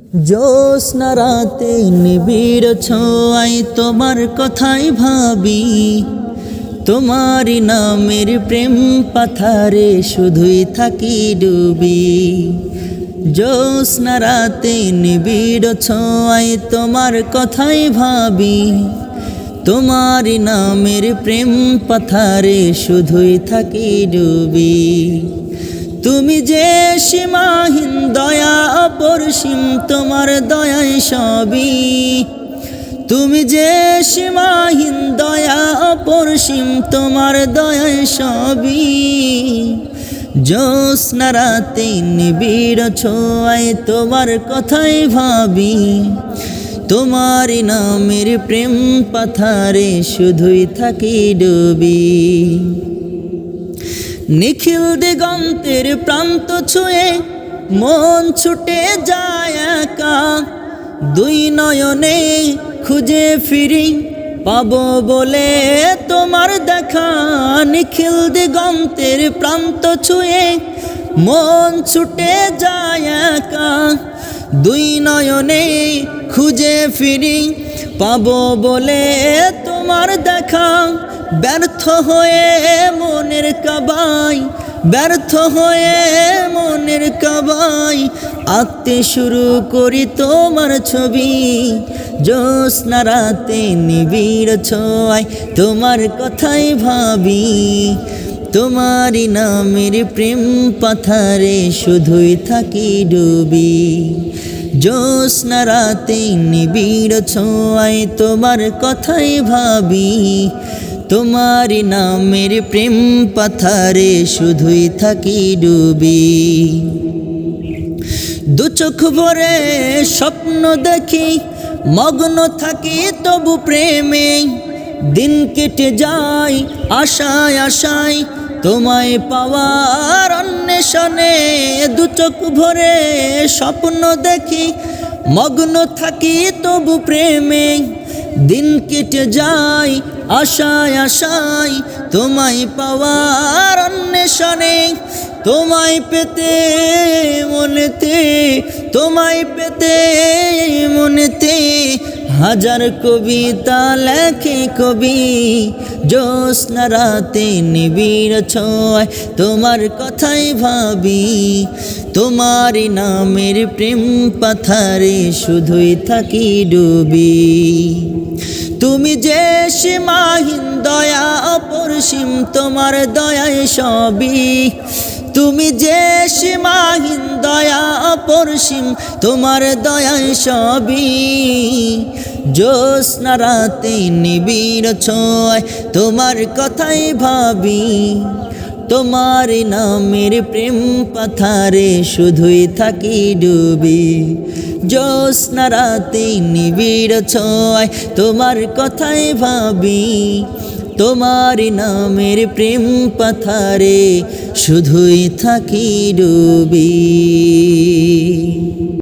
জ্যোৎস্না রাতে নিবিড় ছোঁয়ায় তোমার কথাই ভাবি, তোমারই নামের প্রেম পাথারে শুধুই থাকি ডুবি। জ্যোৎস্না রাতে নিবিড় ছোঁয়ায় তোমার কথাই ভাবি, তোমারই নামের প্রেম পাথারে শুধুই থাকি ডুবি। তুমি যে সীমাহীন দয়া অপরিসীম তোমার দয়ায় সবই, তুমি যে সীমাহীন দয়া অপরিসীম তোমার দয়ায় সবই। জ্যোৎস্না রাতে নিবিড় ছোঁয়ায় তোমার কথাই ভাবি, তোমারই নামের প্রেম পাথারে শুধুই থাকি ডুবি। নিখিল দিগন্তের প্রান্ত ছুঁয়ে মন ছুটে যায় একা, দুই নয়নে খুঁজে ফিরি পাবো বলে তোমার দেখা। নিখিল দিগন্তের প্রান্ত ছুঁয়ে মন ছুটে যায় একা, দুই নয়নে খুঁজে ফিরি পাবো বলে তোমার দেখা। ব্যর্থ হয়ে মনের কাবাই, ব্যর্থ হয়ে মনের কাবাই আঁকতে শুরু করি তোমার ছবি। জ্যোৎস্না রাতে নিবিড় ছোঁয়ায় তোমার কথাই ভাবি, তোমারই নামের প্রেম পাথারে শুধুই থাকি ডুবি। জ্যোৎস্না রাতে নিবিড় ছোঁয়ায় তোমার কথাই ভাবি, তোমারই নামের প্রেম পাথারে শুধুই থাকি ডুবি। দু চোখ ভরে স্বপ্ন দেখি মগ্ন থাকি তবু প্রেমে, দিন কেটে যায় আশায় আশায় তোমায় পাওয়ার অন্বেষণে। দু চোখ ভরে স্বপ্ন দেখি মগ্ন থাকি তবু প্রেমে, দিন কেটে যায় আশায় আশায় তোমায় পাওয়ার অন্বেষণে। তোমায় পেতে মনেতে, তোমায় পেতে মনেতে হাজার কবিতা লেখে কবি। জ্যোৎস্না রাতে নিবিড় ছোঁয়ায় তোমার কথাই ভাবি, তোমারই নামের প্রেম পাথারে শুধুই থাকি ডুবি। তুমি যে সীমাহীন দয়া অপরিসীম তোমার দয়ায় সবই, তুমি যে সীমাহীন দয়া অপরিসীম তোমার দয়ায় সবই। জ্যোৎস্না রাতে নিবিড় ছোঁয়ায় তোমার কথাই ভাবি, তোমার নামের প্রেম পাথারে শুধুই থাকি ডুবি। জ্যোৎস্না রাতে নিবিড় ছোঁয়ায় তোমার কথাই ভাবি, তোমার নামের প্রেম পাথারে শুধুই থাকি ডুবি।